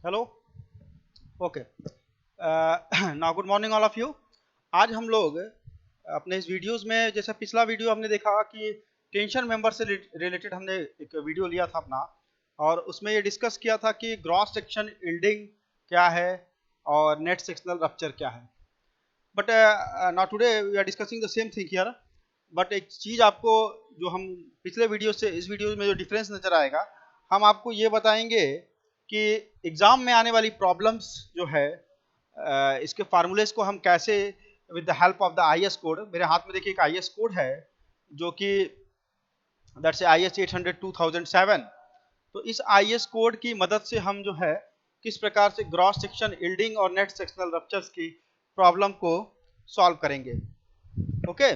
Hello. Okay. Now good morning all of you. आज हम लोग अपने इस वीडियोस में, जैसे पिछला वीडियो हमने देखा कि टेंशन मेंबर से रिलेटेड हमने एक वीडियो लिया था अपना, और उसमें ये डिस्कस किया था कि ग्रॉस सेक्शन यील्डिंग क्या है और नेट सेक्शनल रप्चर क्या है। But now today we are discussing the same thing here. But एक चीज़ आपको, जो हम पिछले वीडियो से इस वीडियो में जो डिफरेंस नज़र आएगा, हम आपको ये बताएंगे कि एग्ज़ाम में आने वाली प्रॉब्लम्स जो है, इसके फार्मूलेस को हम कैसे with the help of the I S code, मेरे हाथ में देखिए एक आई एस कोड है जो कि दैट्स आई एस 800 2007। तो इस आई एस कोड की मदद से हम जो है किस प्रकार से ग्रॉस सेक्शन यील्डिंग और नेट सेक्शनल रप्चर्स की प्रॉब्लम को सॉल्व करेंगे। Okay.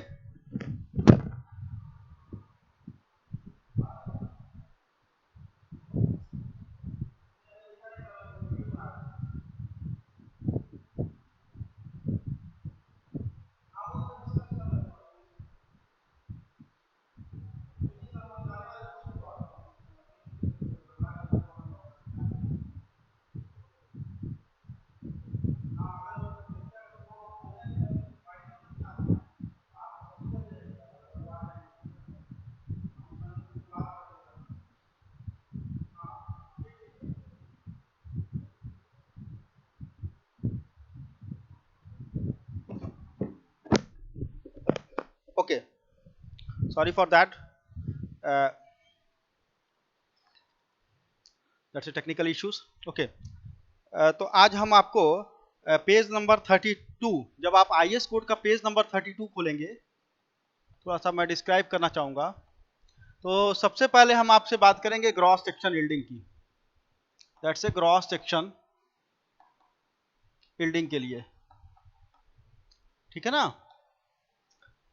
Okay, sorry for that, that's technical issues. Okay. तो आज हम आपको पेज नंबर 32, जब आप आई एस कोड का पेज नंबर 32 खोलेंगे, थोड़ा सा मैं डिस्क्राइब करना चाहूँगा। तो सबसे पहले हम आपसे बात करेंगे ग्रॉस सेक्शन यील्डिंग की। That's a gross section yielding के लिए, ठीक है ना,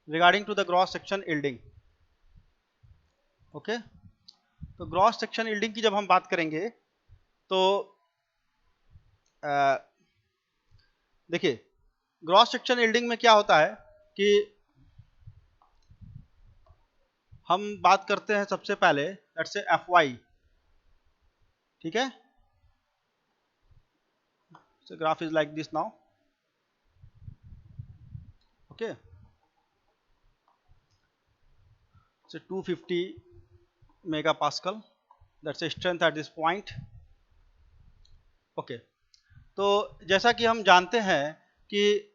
regarding to the gross section yielding. Okay. तो ग्रॉस सेक्शन यील्डिंग की जब हम बात करेंगे तो देखिए, ग्रॉस सेक्शन यील्डिंग में क्या होता है कि हम बात करते हैं सबसे पहले दैट्स एफ वाई, ठीक है। So graph is like this now. Okay. So 250 megapascal. That's a strength at this point. Okay. तो जैसा कि हम जानते हैं कि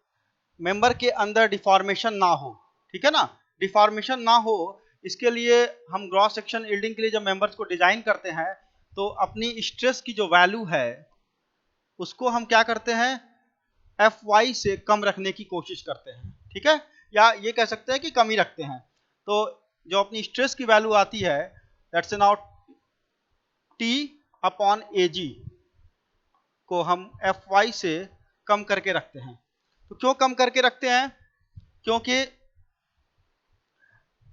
मेंबर के अंदर डिफॉर्मेशन ना हो, ठीक है ना, डिफॉर्मेशन ना हो, इसके लिए हम ग्रॉस सेक्शन यील्डिंग के लिए जब मेंबर्स को डिजाइन करते हैं तो अपनी स्ट्रेस की जो वैल्यू है उसको हम क्या करते हैं, एफ वाई से कम रखने की कोशिश करते हैं, ठीक है, या ये कह सकते हैं कि कम ही रखते हैं। तो जो अपनी स्ट्रेस की वैल्यू आती है दैट्स नाउ टी अपॉन ए जी को हम एफ वाई से कम करके रखते हैं। तो क्यों कम करके रखते हैं? क्योंकि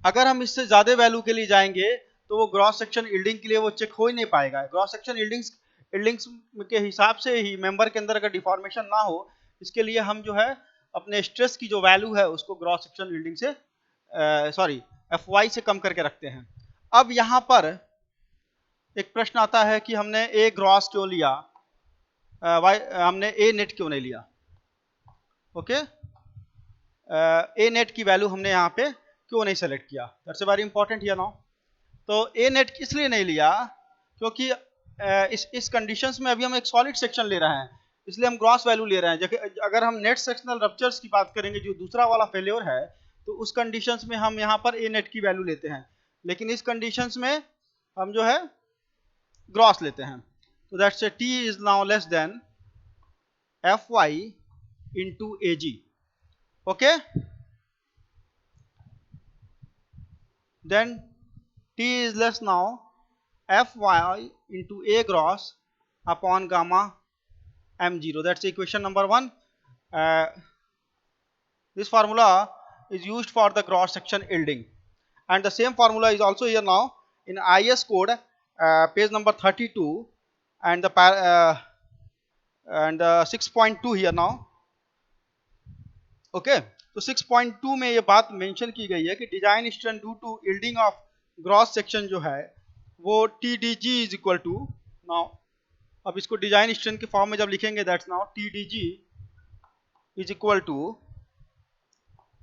अगर हम इससे ज्यादा वैल्यू के लिए जाएंगे तो वो ग्रॉस सेक्शन यील्डिंग के लिए वो चेक हो ही नहीं पाएगा। ग्रॉस सेक्शन यील्डिंग्स के हिसाब से ही मेंबर के अंदर अगर डिफॉर्मेशन ना हो, इसके लिए हम जो है अपने स्ट्रेस की जो वैल्यू है उसको ग्रॉस सेक्शन यील्डिंग से सॉरी एफ वाई से कम करके रखते हैं। अब यहाँ पर एक प्रश्न आता है कि हमने ए ग्रॉस क्यों लिया, हमने ए नेट क्यों नहीं लिया। ओके। ए नेट की वैल्यू हमने यहाँ पे क्यों नहीं सेलेक्ट किया, that's very important here now. तो ए नेट इसलिए नहीं लिया क्योंकि इस कंडीशंस में अभी हम एक सॉलिड सेक्शन ले रहे हैं, इसलिए हम ग्रॉस वैल्यू ले रहे हैं। अगर हम नेट सेक्शनल रप्चर्स की बात करेंगे जो दूसरा वाला फेल्योर है, तो उस कंडीशंस में हम यहाँ पर ए नेट की वैल्यू लेते हैं, लेकिन इस कंडीशंस में हम जो है ग्रॉस लेते हैं। तो that's a T is now less than F Y into A G. Okay. Then T is less now Fy into A gross upon gamma M0. That's equation number 1. Uh, this formula is used for the cross section yielding, and the same formula is also here now in IS code, page number 32, and the 6.2 here now. Okay. तो 6.2 में ये बात mention की गई है कि design strength due to yielding of gross section जो है वो T D G is equal to now अब इसको डिजाइन स्ट्रेंथ के फॉर्म में जब लिखेंगे, that's now TDG is equal to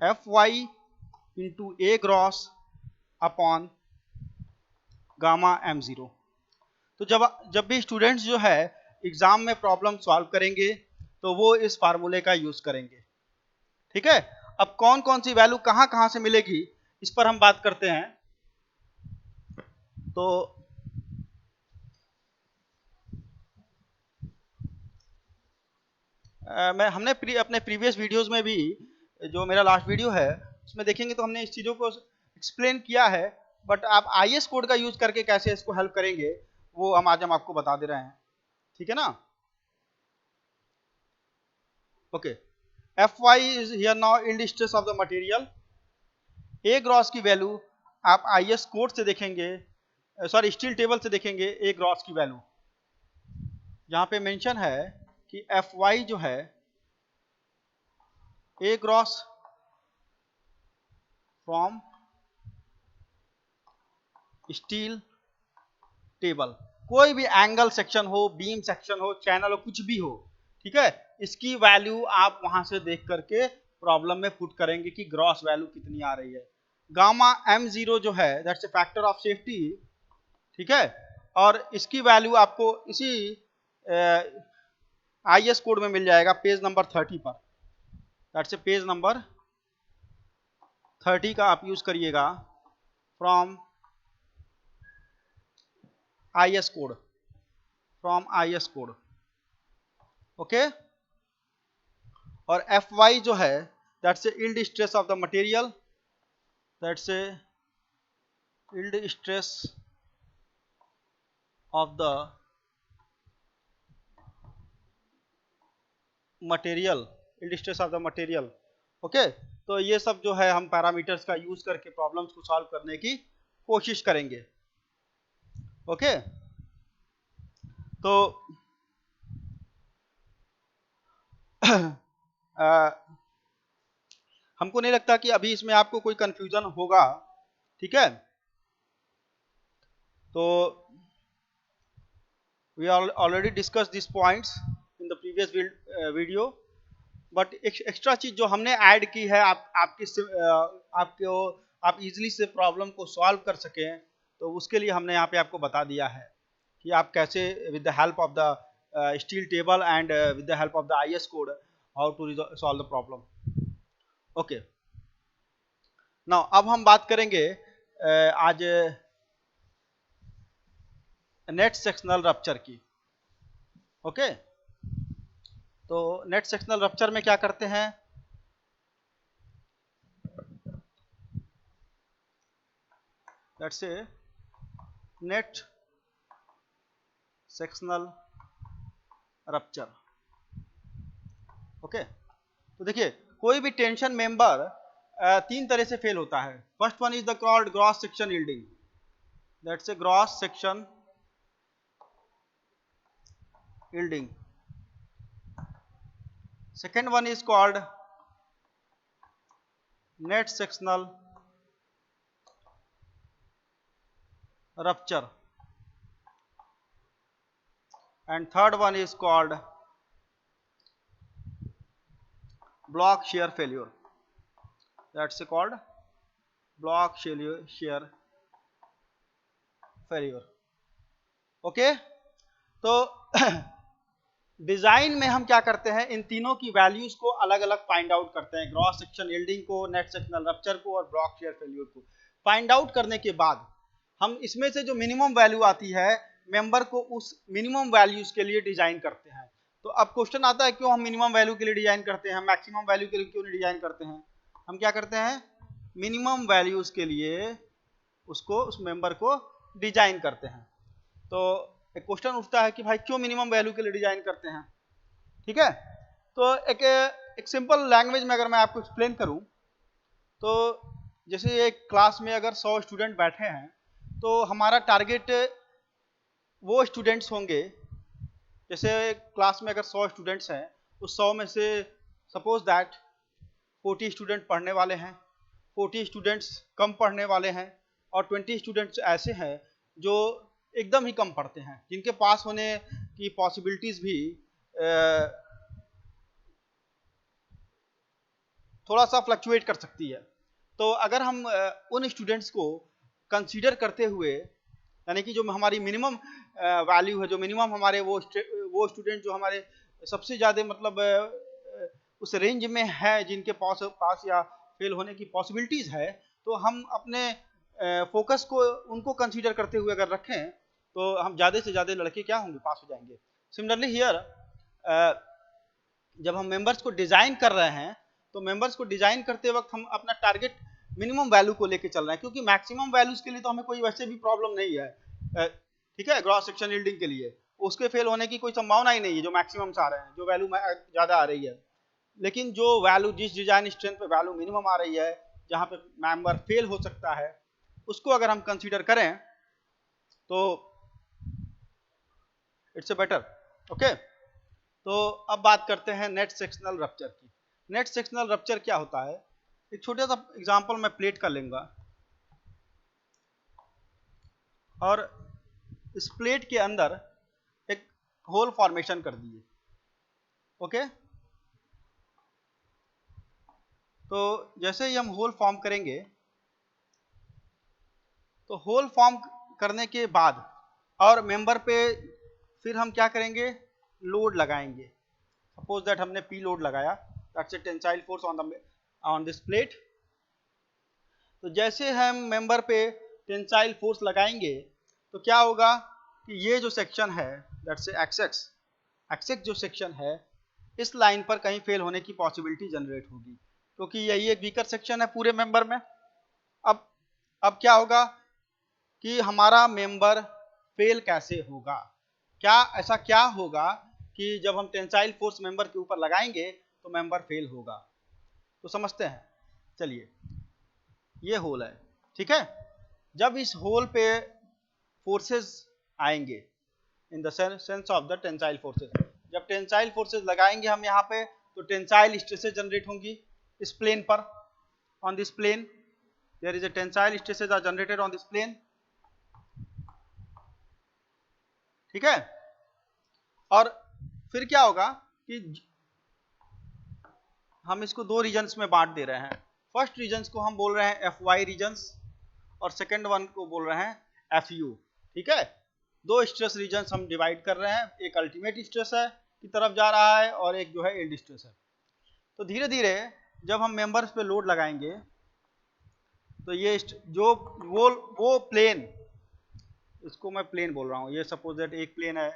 FY into A gross upon gamma M0। तो जब भी स्टूडेंट्स जो है एग्जाम में प्रॉब्लम सॉल्व करेंगे तो वो इस फार्मूले का यूज करेंगे, ठीक है। अब कौन कौन सी वैल्यू कहां कहां से मिलेगी इस पर हम बात करते हैं। तो हमने अपने प्रीवियस वीडियोस में भी, जो मेरा लास्ट वीडियो है उसमें देखेंगे तो हमने इस चीज़ों को एक्सप्लेन किया है, बट आप IS कोड का यूज करके कैसे इसको हेल्प करेंगे वो आज हम आपको बता दे रहे हैं, ठीक है ना। Okay, FY is here now yield stress of the material. A gross की वैल्यू आप IS कोड से देखेंगे, सॉरी स्टील टेबल से देखेंगे। A ग्रॉस की वैल्यू यहाँ पे मेंशन है कि FY जो है A gross from steel table, कोई भी एंगल सेक्शन हो, बीम सेक्शन हो, चैनल हो, कुछ भी हो, ठीक है। इसकी वैल्यू आप वहां से देख करके प्रॉब्लम में पुट करेंगे कि ग्रॉस वैल्यू कितनी आ रही है। गामा M0 जो है that's a factor of safety, ठीक है। और इसकी वैल्यू आपको इसी IS कोड में मिल जाएगा पेज नंबर 30 पर। दैट्स ए पेज नंबर 30 का आप यूज करिएगा from IS code, from IS code, okay. और FY जो है that's a yield stress of the material, that's a yield stress of the material, yield stress of the material, okay. तो ये सब जो है हम पैरामीटर्स का यूज करके प्रॉब्लम्स को सॉल्व करने की कोशिश करेंगे, ओके। तो हमको नहीं लगता कि अभी इसमें आपको कोई कंफ्यूजन होगा, ठीक है। तो we already discussed these points in the previous video, but extra चीज जो हमने ऐड की है आप इजीली से प्रॉब्लम को सॉल्व कर सकें, तो उसके लिए हमने यहाँ पे आपको बता दिया है कि आप कैसे with the help of the steel table and with the help of the IS code how to solve the problem, okay. Now अब हम बात करेंगे आज नेट सेक्शनल रप्चर की, ओके। तो नेट सेक्शनल रप्चर में क्या करते हैं, let's say net sectional rupture, okay. तो देखिए कोई भी टेंशन मेंबर तीन तरह से फेल होता है। First one is the called gross section yielding, that's a gross section yielding. Second one is called net sectional rupture, and third one is called block shear failure, that's called block shear failure, okay। तो design में हम क्या करते हैं, इन तीनों की values को अलग अलग फाइंड आउट करते हैं, ग्रॉस सेक्शन यील्डिंग को, नेट सेक्शनल रप्चर को और ब्लॉक शेयर फेल्यूर को। फाइंड आउट करने के बाद हम इसमें से जो मिनिमम वैल्यू आती है मेंबर को उस मिनिमम वैल्यूज के लिए डिजाइन करते हैं। तो अब क्वेश्चन आता है क्यों हम मिनिमम वैल्यू के लिए डिजाइन करते हैं, मैक्सिमम वैल्यू के लिए क्यों नहीं डिजाइन करते हैं। हम क्या करते हैं, मिनिमम वैल्यूज के लिए उसको उस मेंबर को डिजाइन करते हैं। तो एक क्वेश्चन उठता है कि भाई क्यों मिनिमम वैल्यू के लिए डिजाइन करते हैं, ठीक है। तो एक सिंपल लैंग्वेज में अगर मैं आपको एक्सप्लेन करूं, तो जैसे एक क्लास में अगर 100 स्टूडेंट बैठे हैं तो हमारा टारगेट वो स्टूडेंट्स होंगे, जैसे क्लास में अगर 100 स्टूडेंट्स हैं उस 100 में से सपोज दैट 40 स्टूडेंट पढ़ने वाले हैं, 40 स्टूडेंट्स कम पढ़ने वाले हैं और 20 स्टूडेंट्स ऐसे हैं जो एकदम ही कम पढ़ते हैं, जिनके पास होने की पॉसिबिलिटीज भी थोड़ा सा फ्लक्चुएट कर सकती है। तो अगर हम उन स्टूडेंट्स को कंसीडर करते हुए, यानी कि जो हमारी मिनिमम वैल्यू है, जो मिनिमम हमारे वो स्टूडेंट जो हमारे सबसे ज़्यादा मतलब उस रेंज में है जिनके पास या फेल होने की पॉसिबिलिटीज है, तो हम अपने फोकस को उनको कंसीडर करते हुए अगर रखें तो हम ज़्यादा से ज़्यादा लड़के क्या होंगे, पास हो जाएंगे। सिमिलरली हियर जब हम मेंबर्स को डिजाइन कर रहे हैं तो मेंबर्स को डिजाइन करते वक्त हम अपना टारगेट मिनिमम वैल्यू को लेके चल रहे हैं, क्योंकि मैक्सिमम वैल्यूज के लिए तो हमें कोई वैसे भी प्रॉब्लम नहीं है, ठीक है। ग्रॉस सेक्शन यील्डिंग के लिए उसके फेल होने की कोई संभावना ही नहीं है, जो मैक्सिमम आ रहे हैं, जो वैल्यू ज्यादा आ रही है। लेकिन जो वैल्यू जिस डिजाइन स्ट्रेंथ पे वैल्यू मिनिमम आ रही है, जहां पे मेंबर फेल हो सकता है, उसको अगर हम कंसीडर करें तो इट्स ए बेटर। ओके, तो अब बात करते हैं नेट सेक्शनल रप्चर की। नेट सेक्शनल रप्चर क्या होता है? एक छोटा सा एग्जांपल मैं प्लेट कर लूंगा और इस प्लेट के अंदर एक होल फॉर्मेशन कर दिए। ओके, तो जैसे ही हम होल फॉर्म करेंगे तो होल फॉर्म करने के बाद और मेंबर पे फिर हम क्या करेंगे, लोड लगाएंगे। सपोज दैट हमने पी लोड लगाया, that's a tensile force on this plate. तो जैसे हम मेंबर पे टेंसाइल फोर्स लगाएंगे तो क्या होगा कि ये जो सेक्शन है, दैट्स एक्स जो सेक्शन है, इस लाइन पर कहीं फेल होने की पॉसिबिलिटी जनरेट होगी, क्योंकि यही एक वीकर सेक्शन है पूरे मेंबर में। अब क्या होगा कि हमारा मेंबर फेल कैसे होगा? ऐसा क्या होगा कि जब हम टेंसाइल फोर्स मेंबर के ऊपर लगाएंगे तो मेंबर फेल होगा? तो समझते हैं, चलिए। ये होल है, ठीक है। जब इस होल पे फोर्सेस आएंगे, in the sense of the tensile forces, जब टेंसाइल फोर्सेस लगाएंगे हम यहाँ पे तो टेंसाइल स्ट्रेसेस जनरेट होंगी इस प्लेन पर। On this plane there is a tensile stresses are generated on this plane, ठीक है। और फिर क्या होगा कि हम इसको दो रीजन्स में बांट दे रहे हैं। फर्स्ट रीजन्स को हम बोल रहे हैं एफ वाई रीजन्स और सेकेंड वन को बोल रहे हैं एफ यू, ठीक है। दो स्ट्रेस रीजन्स हम डिवाइड कर रहे हैं, एक अल्टीमेट स्ट्रेस है की तरफ जा रहा है और एक जो है यील्ड स्ट्रेस है। तो धीरे धीरे जब हम मेंबर्स पे लोड लगाएंगे तो ये जो वो प्लेन, इसको मैं प्लेन बोल रहा हूँ, ये सपोज दैट एक प्लेन है,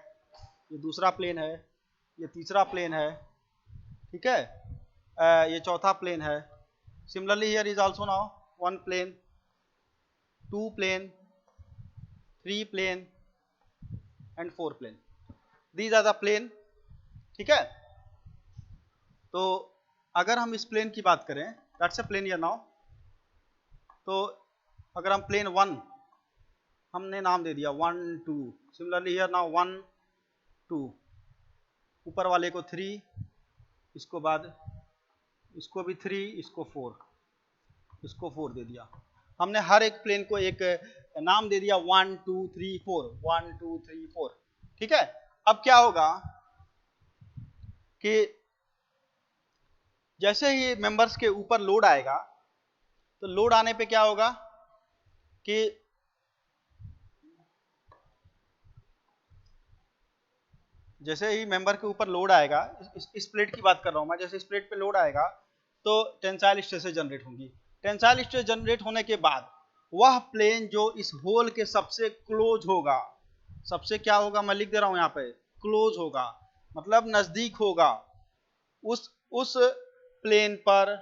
ये दूसरा प्लेन है, ये तीसरा प्लेन है, ठीक है, ये चौथा प्लेन है। Similarly here is also now one plane, two plane, three plane and four plane, these are the plane, ठीक है। तो अगर हम इस प्लेन की बात करें, that's a plane here now. तो अगर हम प्लेन वन हमने नाम दे दिया 1 2, सिमिलरली हियर नाउ 1 2, ऊपर वाले को 3, इसको बाद इसको भी 3, इसको 4, इसको 4 दे दिया हमने। हर एक प्लेन को एक नाम दे दिया 1 2 3 4, 1 2 3 4, ठीक है। अब क्या होगा कि जैसे ही मेंबर्स के ऊपर लोड आएगा तो लोड आने पे क्या होगा कि जैसे ही मेंबर के ऊपर लोड आएगा, इस प्लेट की बात कर रहा हूं मैं, जैसे इस प्लेट पे लोड आएगा तो टेंसाइल स्ट्रेसेस जनरेट होंगी। टेंसाइल स्ट्रेस जनरेट होने के बाद वह प्लेन जो इस होल के सबसे क्लोज होगा, सबसे क्या होगा, मैं लिख दे रहा हूं यहाँ पे, क्लोज होगा मतलब नजदीक होगा, उस प्लेन पर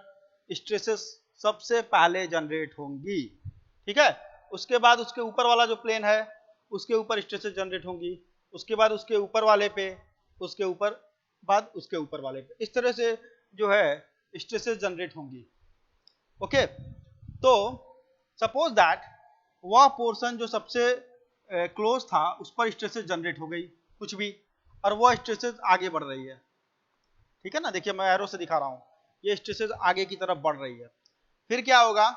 स्ट्रेसेस सबसे पहले जनरेट होंगी, ठीक है। उसके बाद उसके ऊपर वाला जो प्लेन है उसके ऊपर स्ट्रेसेस जनरेट होंगी, उसके बाद उसके ऊपर वाले पे, उसके ऊपर बाद उसके ऊपर वाले पे, इस तरह से जो है स्ट्रेसेस जनरेट होंगी। ओके, तो सपोज दैट वह पोर्शन जो सबसे क्लोज था उस पर स्ट्रेसेस जनरेट हो गई कुछ भी, और वह स्ट्रेसेस आगे बढ़ रही है, ठीक है ना। देखिए मैं एरो से दिखा रहा हूं, ये स्ट्रेसेस आगे की तरफ बढ़ रही है। फिर क्या होगा,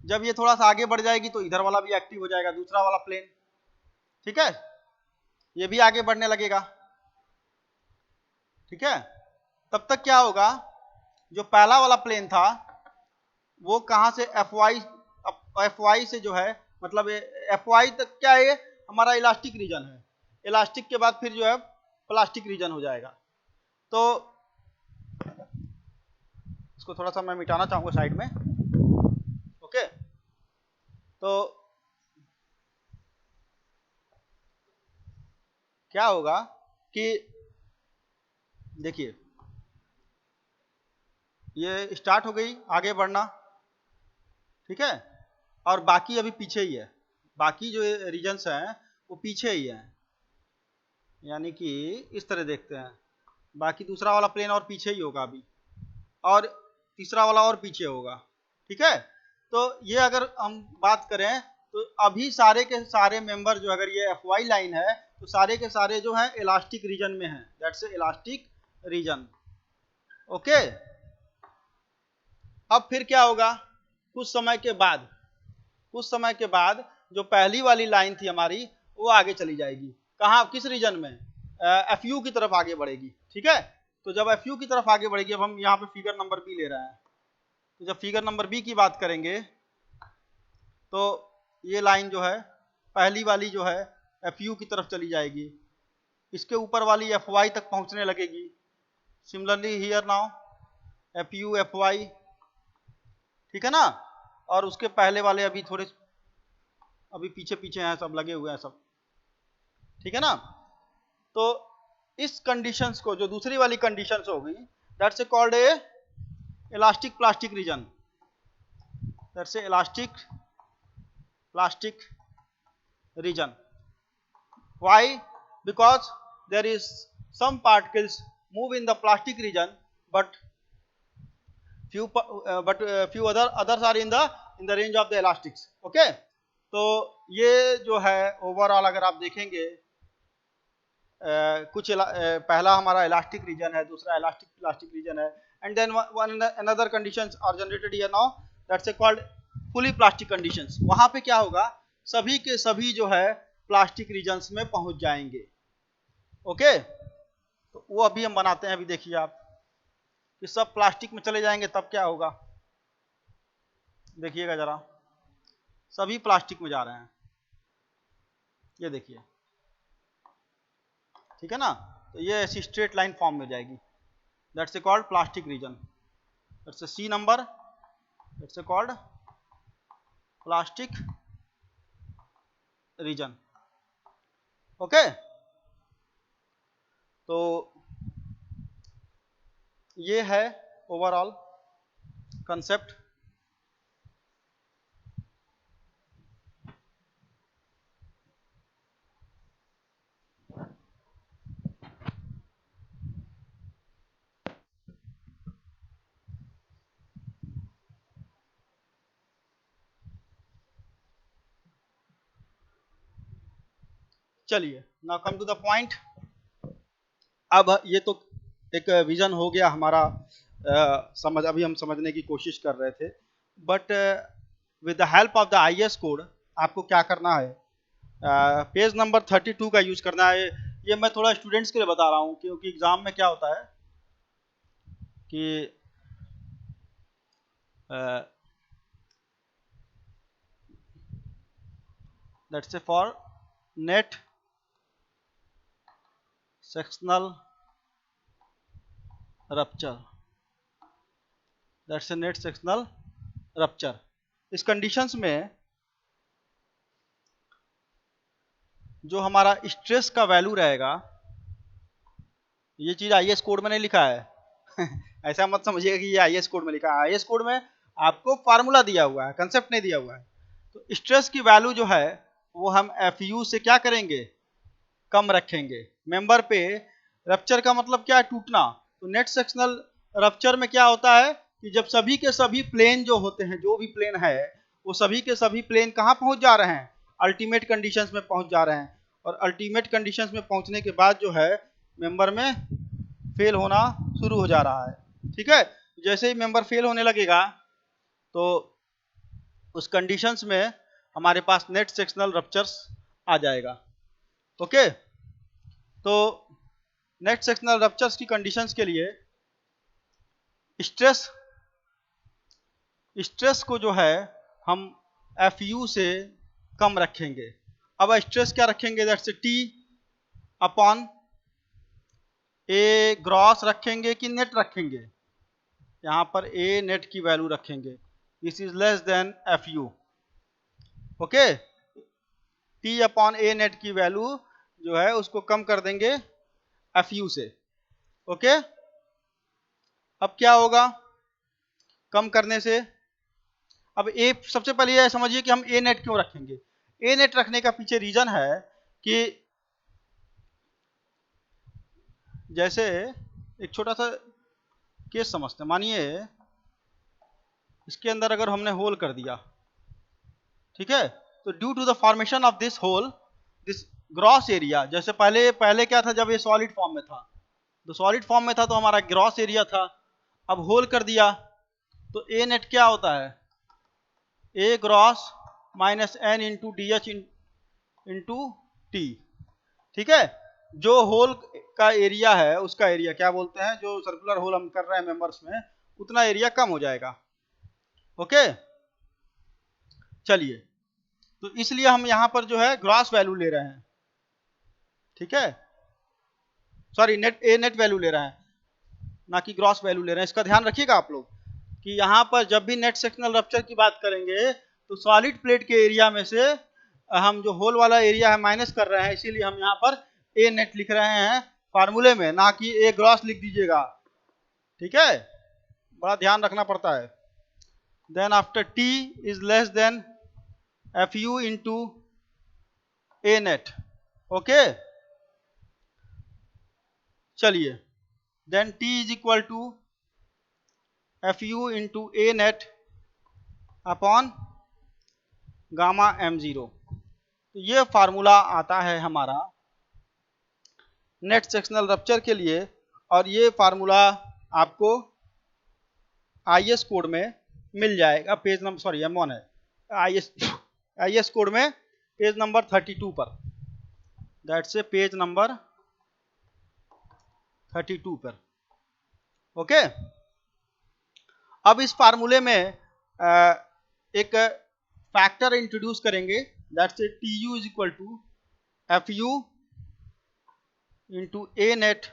जब ये थोड़ा सा आगे बढ़ जाएगी तो इधर वाला भी एक्टिव हो जाएगा, दूसरा वाला प्लेन, ठीक है। ये भी आगे बढ़ने लगेगा। ठीक है, तब तक क्या होगा, जो पहला वाला प्लेन था वो कहां से एफ वाई से जो है, मतलब एफ वाई तक क्या है, हमारा इलास्टिक रीजन है। इलास्टिक के बाद फिर जो है प्लास्टिक रीजन हो जाएगा। तो इसको थोड़ा सा मैं मिटाना चाहूंगा साइड में। ओके, तो क्या होगा कि देखिए ये स्टार्ट हो गई आगे बढ़ना, ठीक है, और बाकी अभी पीछे ही है, बाकी जो रीजन्स हैं वो पीछे ही हैं, यानी कि इस तरह देखते हैं, बाकी दूसरा वाला प्लेन और पीछे ही होगा अभी, और तीसरा वाला और पीछे होगा। ठीक है, तो ये अगर हम बात करें तो अभी सारे के सारे मेंबर जो, अगर ये एफ वाई लाइन है तो सारे के सारे जो है इलास्टिक रीजन में है, दैट्स इलास्टिक रीजन। ओके, अब फिर क्या होगा, कुछ समय के बाद जो पहली वाली लाइन थी हमारी वो आगे चली जाएगी, कहाँ, किस रीजन में, एफ यू की तरफ आगे बढ़ेगी। ठीक है, तो जब एफ यू की तरफ आगे बढ़ेगी, अब हम यहाँ पे फिगर नंबर बी ले रहे हैं, तो जब फिगर नंबर बी की बात करेंगे तो ये लाइन जो है पहली वाली जो है एफ यू की तरफ चली जाएगी, इसके ऊपर वाली एफ वाई तक पहुंचने लगेगी। Similarly here now F U F Y, ठीक है ना, और उसके पहले वाले अभी थोड़े अभी पीछे पीछे हैं, सब लगे हुए हैं सब, ठीक है ना। तो इस कंडीशंस को, जो दूसरी वाली कंडीशंस होगी, that's called a elastic plastic region, that's a elastic plastic region. Why? Because there is some particles move in the plastic region, but few others are in the range of the elastics. Okay, तो ये जो है overall अगर आप देखेंगे, पहला हमारा elastic region है, दूसरा इलास्टिक प्लास्टिक रीजन है, and then one another conditions are generated here now, that's a called fully plastic conditions. वहां पे क्या होगा, सभी के सभी जो है प्लास्टिक रीजन्स में पहुंच जाएंगे। ओके, तो वो अभी हम बनाते हैं, अभी देखिए आप कि सब प्लास्टिक में चले जाएंगे तब क्या होगा, देखिएगा जरा, सभी प्लास्टिक में जा रहे हैं, ये देखिए, ठीक है ना, तो ये ऐसी स्ट्रेट लाइन फॉर्म में जाएगी, that's a called plastic region, that's a C number, that's a called plastic region. Okay, तो ये है ओवरऑल कंसेप्ट। चलिए, now come to the point. अब ये तो एक विजन हो गया हमारा, समझ, अभी हम समझने की कोशिश कर रहे थे, but with the help of the IS code आपको क्या करना है, पेज नंबर 32 का यूज करना है। ये मैं थोड़ा स्टूडेंट्स के लिए बता रहा हूँ, क्योंकि एग्जाम में क्या होता है कि let's say for net sectional rupture, that's a net sectional rupture, इस कंडीशंस में जो हमारा स्ट्रेस का वैल्यू रहेगा, ये चीज आईएस कोड में नहीं लिखा है ऐसा मत समझिएगा कि ये आईएस कोड में लिखा है, आईएस कोड में आपको फार्मूला दिया हुआ है, कंसेप्ट नहीं दिया हुआ है। तो स्ट्रेस की वैल्यू जो है वो हम एफ यू से क्या करेंगे, कम रखेंगे। मेंबर पे रप्चर का मतलब क्या है, टूटना, तो नेट सेक्शनल रप्चर में क्या होता है कि जब सभी के सभी प्लेन जो होते हैं, जो भी प्लेन है वो सभी के सभी प्लेन कहाँ पहुंच जा रहे हैं, अल्टीमेट कंडीशंस में पहुंच जा रहे हैं, और अल्टीमेट कंडीशंस में पहुंचने के बाद जो है मेंबर में फेल होना शुरू हो जा रहा है। ठीक है, जैसे ही मेंबर फेल होने लगेगा तो उस कंडीशंस में हमारे पास नेट सेक्शनल रप्चर्स आ जाएगा। ओके, तो नेट सेक्शनल रप्चर्स की कंडीशंस के लिए स्ट्रेस स्ट्रेस को जो है हम FU से कम रखेंगे। अब स्ट्रेस क्या रखेंगे, that's T upon A gross रखेंगे कि नेट रखेंगे, यहां पर ए नेट की वैल्यू रखेंगे, this is less than FU। Okay, T upon A net की वैल्यू जो है उसको कम कर देंगे FU से। ओके, अब क्या होगा कम करने से, अब ए सबसे पहले ये समझिए कि हम ए नेट क्यों रखेंगे। ए नेट रखने का पीछे रीजन है कि जैसे एक छोटा सा केस समझते हैं, मानिए इसके अंदर अगर हमने होल कर दिया, ठीक है, तो due to the formation of this hole, this gross area, जैसे पहले क्या था, जब ये सॉलिड फॉर्म में था, तो सॉलिड फॉर्म में था तो हमारा ग्रॉस एरिया था, अब होल कर दिया तो ए नेट क्या होता है, A gross minus N into D H into T. ठीक है, जो होल का एरिया है उसका एरिया क्या बोलते हैं, जो सर्कुलर होल हम कर रहे हैं मेंबर्स में, उतना एरिया कम हो जाएगा। ओके, चलिए, तो इसलिए हम यहां पर जो है ग्रॉस वैल्यू ले रहे हैं, ठीक है, सॉरी ए नेट वैल्यू ले रहे हैं, ना कि ग्रॉस वैल्यू ले रहे हैं। इसका ध्यान रखिएगा आप लोग कि यहां पर जब भी नेट सेक्शनल रप्चर की बात करेंगे तो सॉलिड प्लेट के एरिया में से हम जो होल वाला एरिया है माइनस कर रहे हैं, इसीलिए हम यहाँ पर ए नेट लिख रहे हैं फार्मूले में, ना कि ए ग्रॉस लिख दीजिएगा। ठीक है, बड़ा ध्यान रखना पड़ता है। Then after T is less than FU into A net. Okay, चलिए, then T is equal to FU into A net upon gamma M0। तो ये फार्मूला आता है हमारा नेट सेक्शनल रप्चर के लिए, और ये फार्मूला आपको IS कोड में मिल जाएगा, पेज नंबर सॉरी M1 है, IS कोड में पेज नंबर 32 पर, दैट्स ए पेज नंबर 32 पर। ओके, अब इस फार्मूले में एक फैक्टर इंट्रोड्यूस करेंगे, that's a TU is equal to FU into A net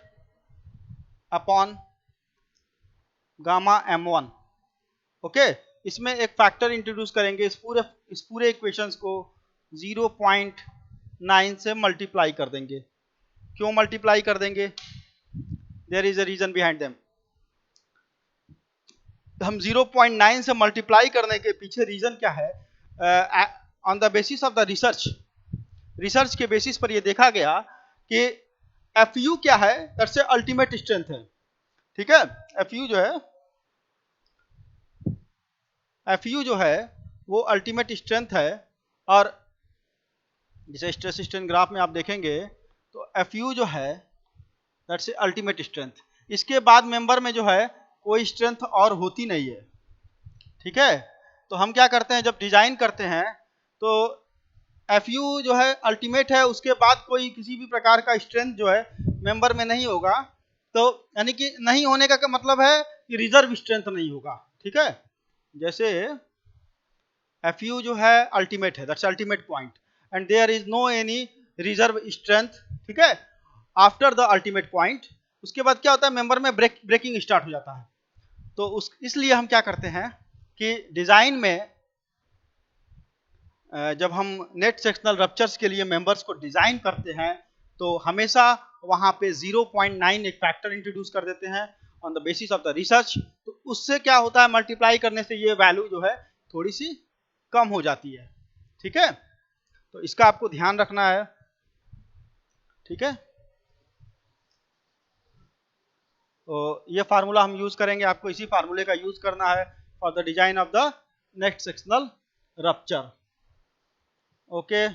upon gamma M1। Okay, इसमें एक फैक्टर इंट्रोड्यूस करेंगे, इस पूरे इक्वेशंस को 0.9 से मल्टीप्लाई कर देंगे। क्यों मल्टीप्लाई कर देंगे, there is a reason behind them. हम 0.9 से मल्टीप्लाई करने के पीछे रीजन क्या है, on the basis of the research के बेसिस पर यह देखा गया कि FU क्या है, दैट्स अल्टीमेट स्ट्रेंथ है। ठीक है, FU जो है वो अल्टीमेट स्ट्रेंथ है, और जैसे स्ट्रेस स्ट्रेन ग्राफ में आप देखेंगे तो FU जो है दैट्स अल्टीमेट स्ट्रेंथ, इसके बाद मेंबर में जो है कोई स्ट्रेंथ और होती नहीं है। ठीक है, तो हम क्या करते हैं जब डिजाइन करते हैं तो FU जो है अल्टीमेट है, उसके बाद कोई किसी भी प्रकार का स्ट्रेंथ जो है मेंबर में नहीं होगा, तो यानी कि नहीं होने का मतलब है कि रिजर्व स्ट्रेंथ नहीं होगा। ठीक है, जैसे FU जो है अल्टीमेट है, that's ultimate point, and there is no any reserve strength. ठीक है, आफ्टर द अल्टीमेट पॉइंट, उसके बाद क्या होता है, मेंबर में ब्रेकिंग स्टार्ट हो जाता है। तो इसलिए हम क्या करते हैं कि डिजाइन में जब हम नेट सेक्शनल रप्चर्स के लिए मेंबर्स को डिजाइन करते हैं तो हमेशा वहां पे 0.9 एक फैक्टर इंट्रोड्यूस कर देते हैं on the basis of the research. तो उससे क्या होता है, मल्टीप्लाई करने से ये वैल्यू जो है थोड़ी सी कम हो जाती है। ठीक है, तो इसका आपको ध्यान रखना है। ठीक है, तो ये फार्मूला हम यूज करेंगे, आपको इसी फार्मूले का यूज करना है for the design of the net sectional rupture. Okay,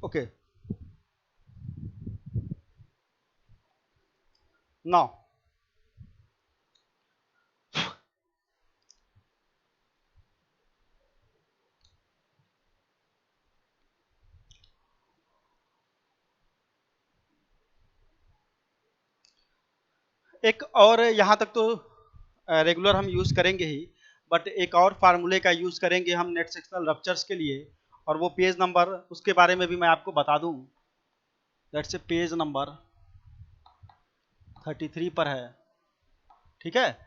okay, now एक और यहाँ तक तो रेगुलर हम यूज़ करेंगे ही, बट एक और फार्मूले का यूज़ करेंगे हम नेट सेक्शनल रप्चर्स के लिए, और वो पेज नंबर, उसके बारे में भी मैं आपको बता दूं। दैट्स ए पेज नंबर 33 पर है, ठीक है।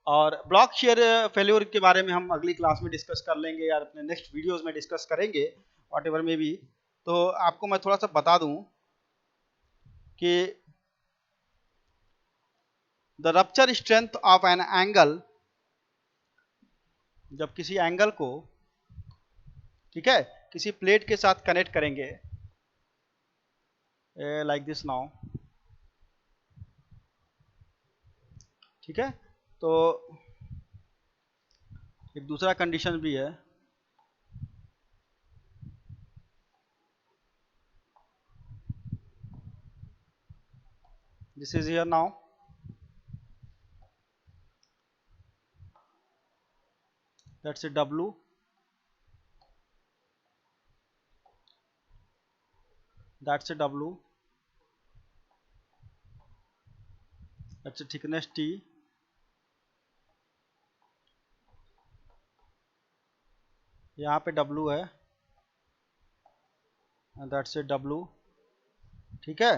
और ब्लॉक शेयर फेल्योर के बारे में हम अगली क्लास में डिस्कस कर लेंगे, या अपने नेक्स्ट वीडियोस में डिस्कस करेंगे, वॉट एवर में भी। तो आपको मैं थोड़ा सा बता दूं कि the rupture strength of an angle, जब किसी एंगल को, ठीक है, किसी प्लेट के साथ कनेक्ट करेंगे लाइक दिस नाउ, ठीक है। तो एक दूसरा कंडीशन भी है, this is here now, that's A W, that's a W, that's a thickness T, यहाँ पे W है, that's a W, ठीक है।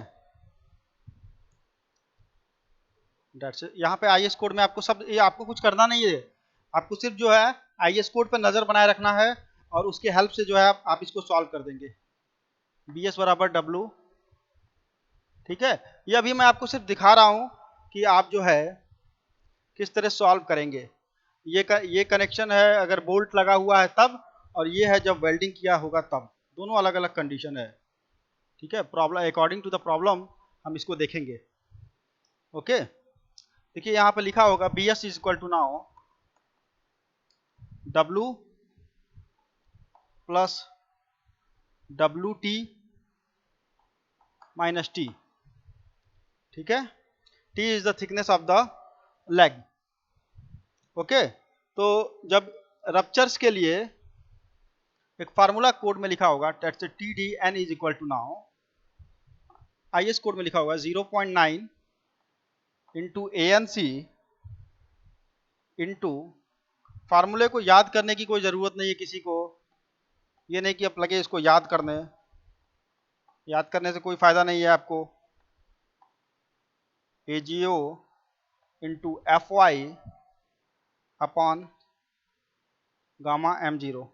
that's a, यहाँ पे IS कोड में आपको सब, ये आपको कुछ करना नहीं है, आपको सिर्फ जो है IS कोड पे नजर बनाए रखना है, और उसके हेल्प से जो है आप इसको सॉल्व कर देंगे। BS बराबर W, ठीक है। ये अभी मैं आपको सिर्फ दिखा रहा हूँ कि आप जो है किस तरह सॉल्व करेंगे। ये कनेक्शन है अगर बोल्ट लगा हुआ है तब, और ये है जब वेल्डिंग किया होगा तब, दोनों अलग अलग कंडीशन है, ठीक है। Problem according to the problem हम इसको देखेंगे। ओके, देखिए यहाँ पे लिखा होगा BS is equal to now W plus WT minus T, ठीक है। T is the thickness of the leg. Okay, तो जब रप्चर्स के लिए एक फार्मूला कोड में लिखा होगा, that's TDN is equal to now, IS code में लिखा होगा 0.9 इंटू ANC इंटू, फार्मूले को याद करने की कोई ज़रूरत नहीं है किसी को, ये नहीं कि आप लगे इसको याद करने से कोई फ़ायदा नहीं है आपको। AGO into FY upon gamma M0।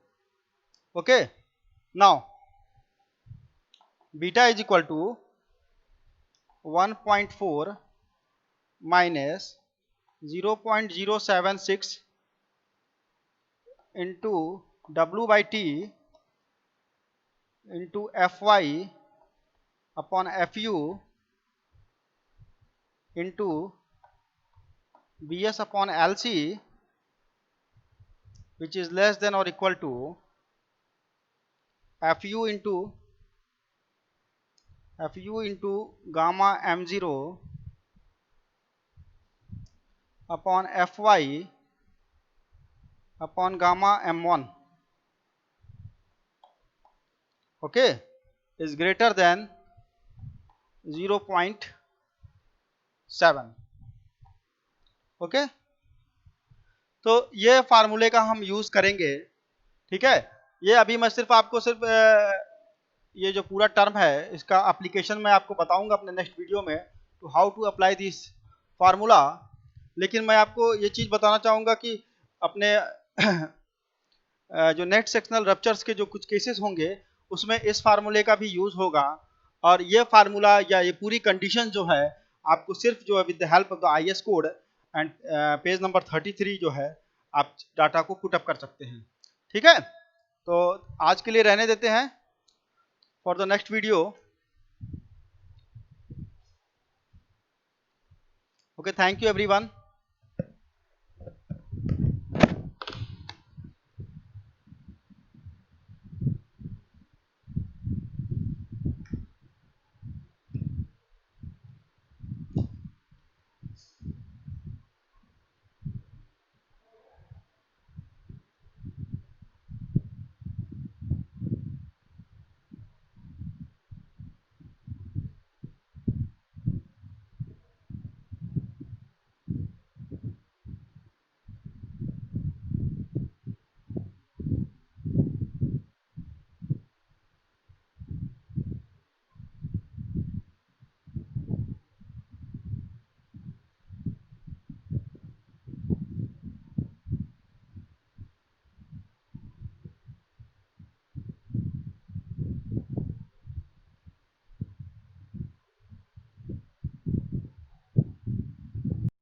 Okay, now beta is equal to 1.4 minus 0.076 into W/T into FY upon FU into BS upon LC which is less than or equal to FU into gamma M0 upon FY upon gamma M1, okay, is greater than 0.7। Okay, तो ये फार्मूले का हम use करेंगे, ठीक है। ये अभी मैं सिर्फ आपको ये जो पूरा टर्म है इसका एप्लीकेशन मैं आपको बताऊंगा अपने नेक्स्ट वीडियो में, to how to apply this formula. लेकिन मैं आपको ये चीज़ बताना चाहूँगा कि अपने जो नेट सेक्शनल रप्चर्स के जो कुछ केसेस होंगे उसमें इस फार्मूले का भी यूज़ होगा, और ये फार्मूला या ये पूरी कंडीशन जो है आपको सिर्फ जो है with the help of the IS code and page number 33 जो है आप डाटा को पुटअप कर सकते हैं, ठीक है। तो आज के लिए रहने देते हैं, for the next video. Okay, thank you everyone.